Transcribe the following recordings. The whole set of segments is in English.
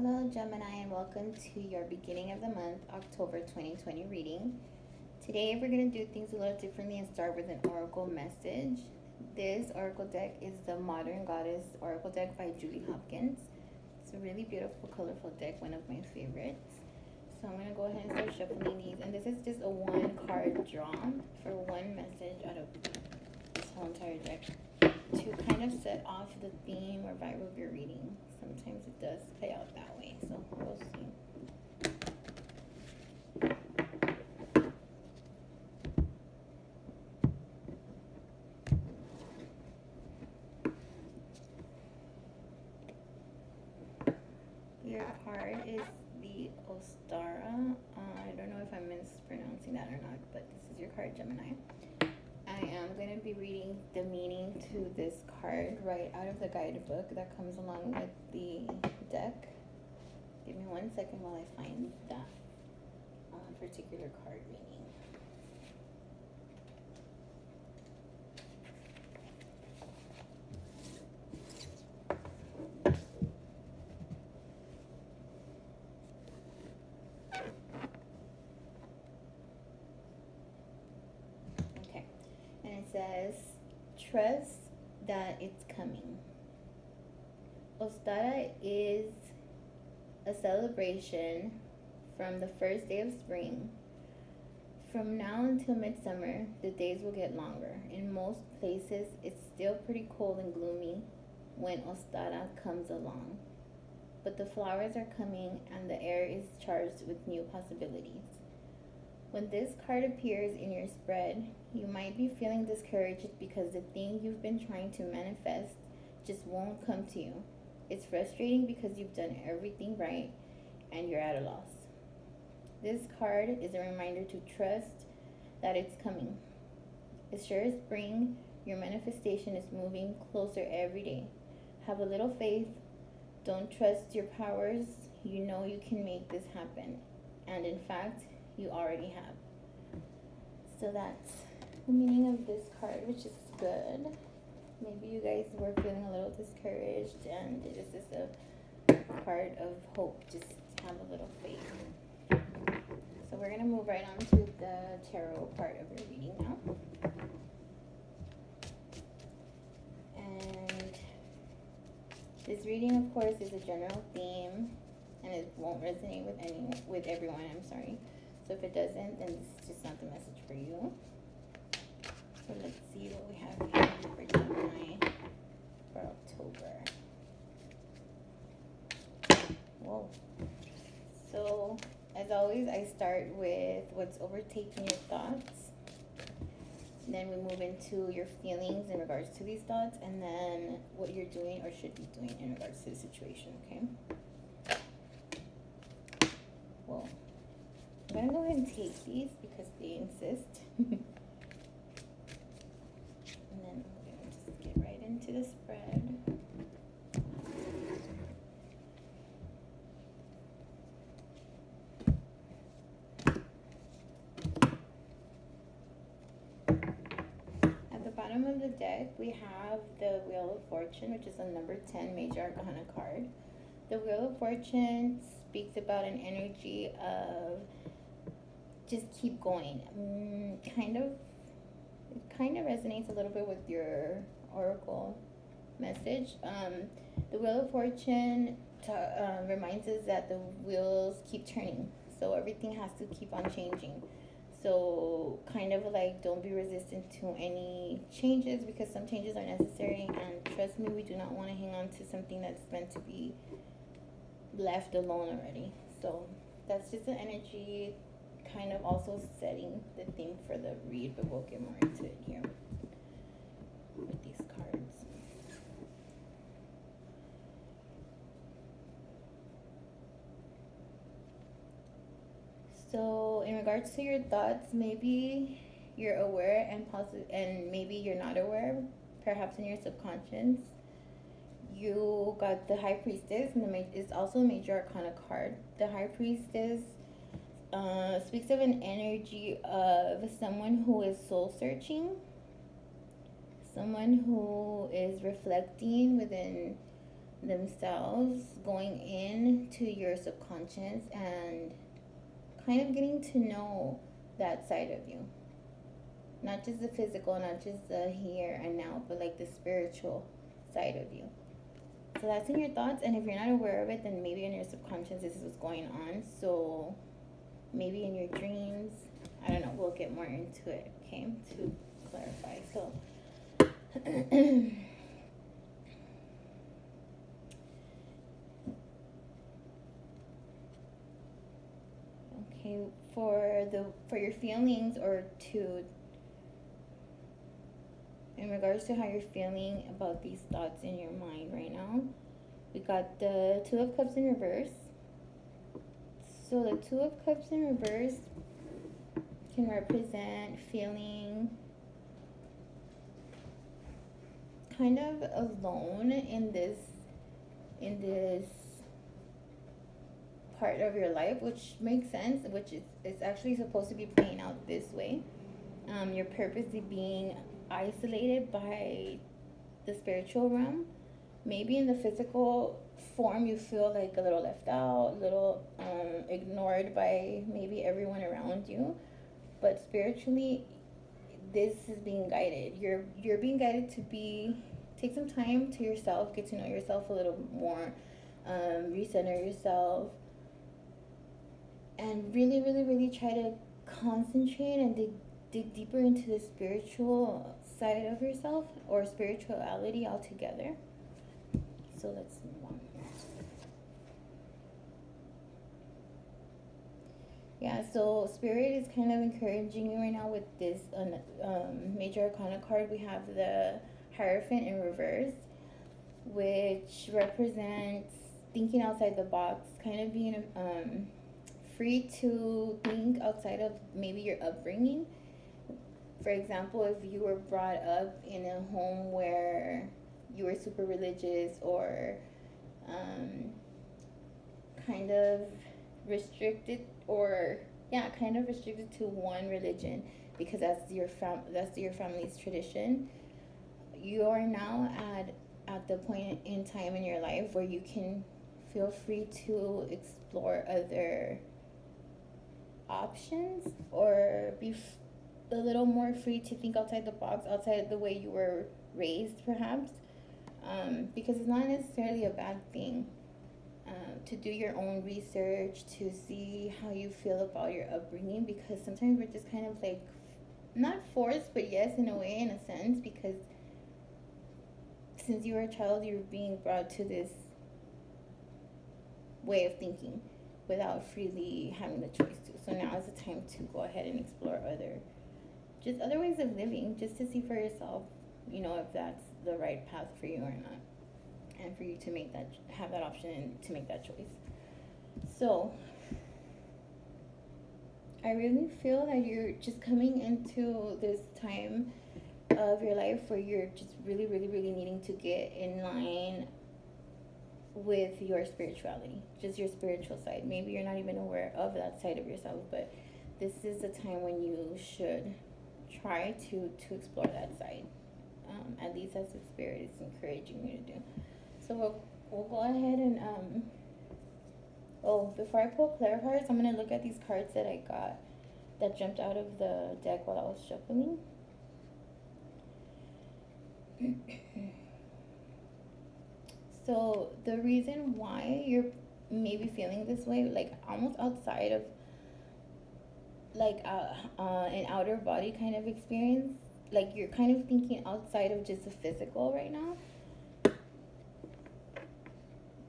Hello Gemini, and welcome to your beginning of the month, October 2020 reading. Today we're going to do things a little differently and start with an oracle message. This oracle deck is the Modern Goddess Oracle deck by Julie Hopkins. It's a really beautiful, colorful deck, one of my favorites. So I'm going to go ahead and start shuffling these, and this is just a one card draw for one message out of this whole entire deck to kind of set off the theme or vibe of your reading. Sometimes it does play out that way, so we'll see. Your card is the Ostara. I don't know if I'm mispronouncing that or not, but this is your card, Gemini. I am going to be reading the meaning to this card right out of the guidebook that comes along with the deck. Give me 1 second while I find that particular card meaning. Okay, and it says, trust that it's coming. Ostara is a celebration from the first day of spring. From now until midsummer, the days will get longer. In most places, it's still pretty cold and gloomy when Ostara comes along. But the flowers are coming and the air is charged with new possibilities. When this card appears in your spread, you might be feeling discouraged because the thing you've been trying to manifest just won't come to you. It's frustrating because you've done everything right and you're at a loss. This card is a reminder to trust that it's coming. It's sure as spring, your manifestation is moving closer every day. Have a little faith. Don't trust your powers. You know you can make this happen. And in fact, you already have. So that's the meaning of this card, which is good. Maybe you guys were feeling a little discouraged, and this is a card of hope. Just have a little faith. So we're going to move right on to the tarot part of your reading now. And this reading, of course, is a general theme, and it won't resonate with everyone, I'm sorry. So if it doesn't, then this is just not the message for you. So let's see what we have here for Gemini for October. Whoa. So, as always, I start with what's overtaking your thoughts. Then we move into your feelings in regards to these thoughts, and then what you're doing or should be doing in regards to the situation, okay? Whoa. I'm going to go ahead and take these because they insist. And then we're going to just get right into the spread. At the bottom of the deck, we have the Wheel of Fortune, which is a number 10 Major Arcana card. The Wheel of Fortune speaks about an energy of just keep going. It kind of resonates a little bit with your oracle message. The Wheel of Fortune reminds us that the wheels keep turning, so everything has to keep on changing. So kind of like don't be resistant to any changes because some changes are necessary, and trust me, we do not want to hang on to something that's meant to be left alone already. So that's just an energy, kind of also setting the theme for the read, but we'll get more into it here with these cards. So in regards to your thoughts, maybe you're aware and maybe you're not aware, perhaps in your subconscious. You got the High Priestess, and it's also a Major Arcana card. The High Priestess speaks of an energy of someone who is soul searching, someone who is reflecting within themselves, going into your subconscious and kind of getting to know that side of you. Not just the physical, not just the here and now, but like the spiritual side of you. So that's in your thoughts, and if you're not aware of it, then maybe in your subconscious this is what's going on. So maybe in your dreams, I don't know, we'll get more into it, okay, to clarify. So okay, for your feelings, or to in regards to how you're feeling about these thoughts in your mind right now, we got the Two of Cups in reverse. So the Two of Cups in reverse can represent feeling kind of alone in this part of your life, which makes sense, which is it's actually supposed to be playing out this way. You're purposely being isolated by the spiritual realm. Maybe in the physical form you feel like a little left out, a little ignored by maybe everyone around you, but spiritually this is being guided. You're being guided to take some time to yourself, get to know yourself a little more, recenter yourself, and really, really, really try to concentrate and dig deeper into the spiritual side of yourself, or spirituality altogether. So let's move on here. Yeah, so Spirit is kind of encouraging you right now with this major arcana card. We have the Hierophant in reverse, which represents thinking outside the box, kind of being free to think outside of maybe your upbringing. For example, if you were brought up in a home where you were super religious, or kind of restricted, to one religion because that's your family's tradition, you are now at the point in time in your life where you can feel free to explore other options, or be a little more free to think outside the box, outside of the way you were raised, perhaps, because it's not necessarily a bad thing to do your own research, to see how you feel about your upbringing, because sometimes we're just kind of like, not forced, but yes, in a way, in a sense, because since you were a child, you're being brought to this way of thinking without freely having the choice to. So now is the time to go ahead and explore other ways of living, just to see for yourself, if that's the right path for you or not, and for you to have that option and to make that choice. So I really feel that you're just coming into this time of your life where you're just really, really, really needing to get in line with your spirituality, just your spiritual side. Maybe you're not even aware of that side of yourself, but this is the time when you should try to explore that side. At least that's what Spirit is encouraging you to do. So we'll go ahead and before I pull clarifiers, I'm gonna look at these cards that I got that jumped out of the deck while I was shuffling. So the reason why you're maybe feeling this way, like almost outside of like an outer body kind of experience, like you're kind of thinking outside of just the physical right now,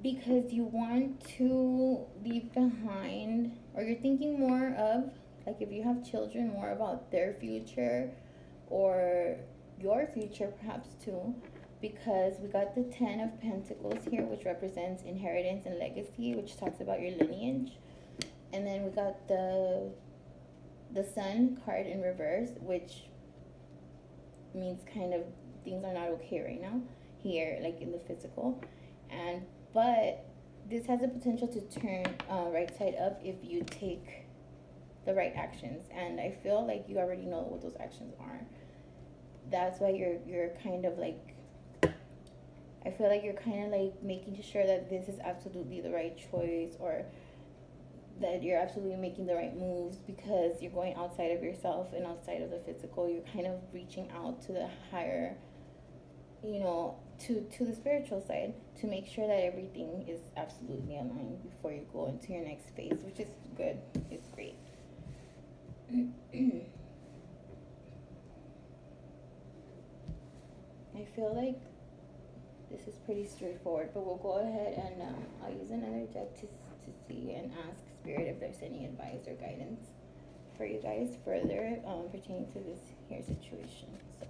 because you want to leave behind, or you're thinking more of, like if you have children, more about their future or your future perhaps too, because we got the 10 of Pentacles here, which represents inheritance and legacy, which talks about your lineage. And then we got the Sun card in reverse, which means kind of things are not okay right now here, like in the physical. But this has the potential to turn right side up if you take the right actions, and I feel like you already know what those actions are. That's why you're kind of like, I feel like you're kind of like making sure that this is absolutely the right choice, or that you're absolutely making the right moves, because you're going outside of yourself and outside of the physical. You're kind of reaching out to the higher, to the spiritual side, to make sure that everything is absolutely aligned before you go into your next phase, which is good. It's great. I feel like this is pretty straightforward, but we'll go ahead and I'll use another deck to see and ask Spirit if there's any advice or guidance for you guys further pertaining to this here situation. So,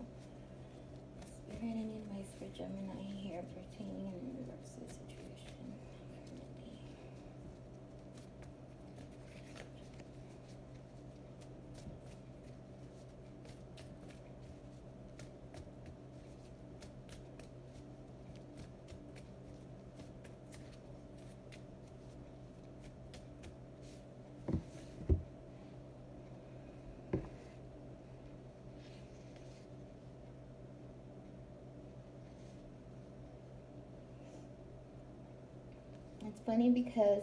Spirit, any advice for Gemini here pertaining in regards to the situation currently? It's funny because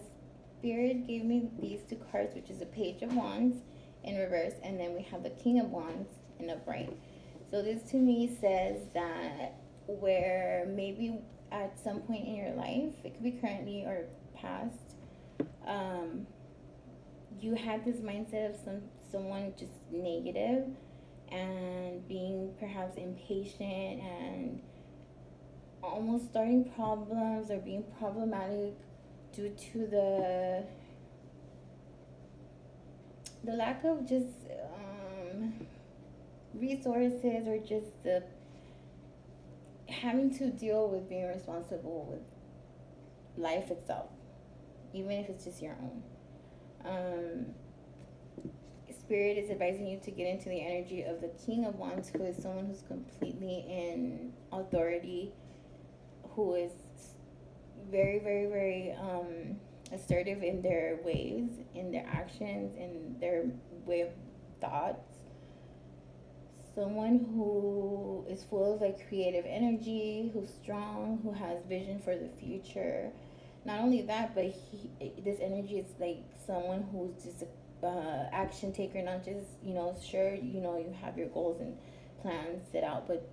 Spirit gave me these two cards, which is a Page of Wands in reverse, and then we have the King of Wands in upright. So this to me says that where maybe at some point in your life, it could be currently or past, you had this mindset of someone just negative and being perhaps impatient and almost starting problems or being problematic due to the lack of just resources, or just the having to deal with being responsible with life itself, even if it's just your own. Spirit is advising you to get into the energy of the King of Wands, who is someone who's completely in authority, who is very, very, very assertive in their ways, in their actions, in their way of thoughts. Someone who is full of like creative energy, who's strong, who has vision for the future. Not only that, but this energy is like someone who's just a action taker, not just, sure, you have your goals and plans set out, but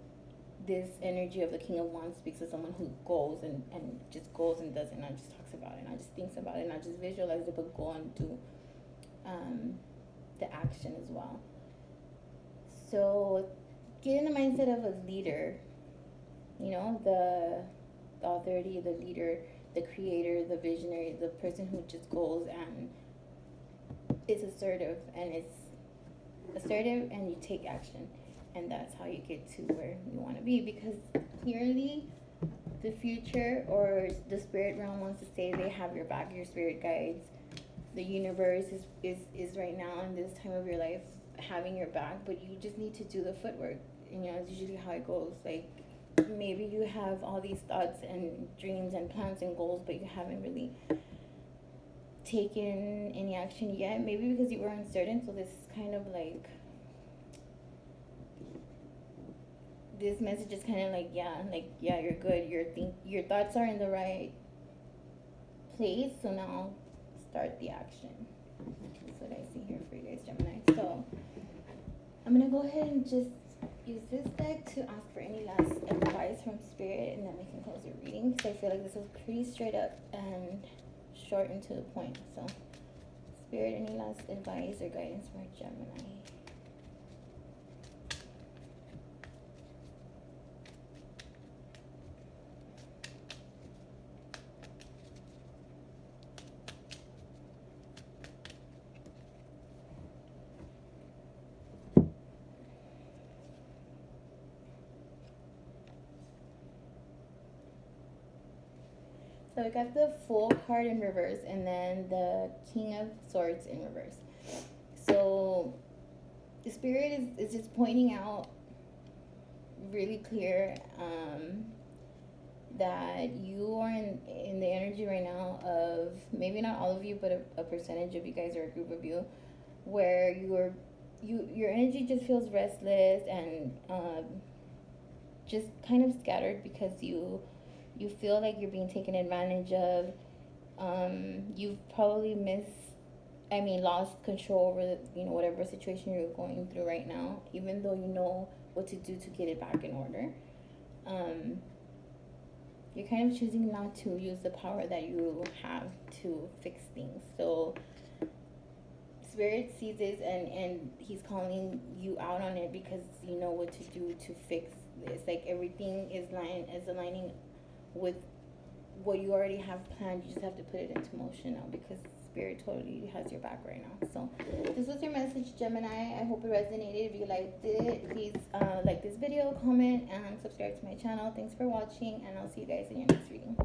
this energy of the King of Wands speaks of someone who goes and just goes and does it, not just talks about it, not just thinks about it, not just visualize it, but go and do the action as well. So get in the mindset of a leader, the authority, the leader, the creator, the visionary, the person who just goes and is assertive, and you take action. And that's how you get to where you want to be, because clearly the future or the spirit realm wants to say they have your back, your spirit guides. The universe is right now in this time of your life having your back, but you just need to do the footwork. It's usually how it goes. Like, maybe you have all these thoughts and dreams and plans and goals, but you haven't really taken any action yet. Maybe because you were uncertain. So this is kind of like, this message is kind of like, yeah, you're good. Your thoughts are in the right place. So now start the action. That's what I see here for you guys, Gemini. So I'm gonna go ahead and just use this deck to ask for any last advice from Spirit, and then we can close your reading, because I feel like this was pretty straight up and short and to the point. So Spirit, any last advice or guidance for Gemini? So I got the Fool card in reverse, and then the King of Swords in reverse. So the Spirit is just pointing out really clear that you are in the energy right now of, maybe not all of you, but a percentage of you guys, or a group of you, where your energy just feels restless and just kind of scattered, because you You feel like you're being taken advantage of. You've probably lost control over whatever situation you're going through right now, even though you know what to do to get it back in order. You're kind of choosing not to use the power that you have to fix things. So Spirit sees this, and he's calling you out on it because you know what to do to fix this. Like, everything is aligning with what you already have planned. You just have to put it into motion now, because Spirit totally has your back right now. So this was your message, Gemini. I hope it resonated. If you liked it, please like this video, comment, and subscribe to my channel. Thanks for watching, and I'll see you guys in your next reading.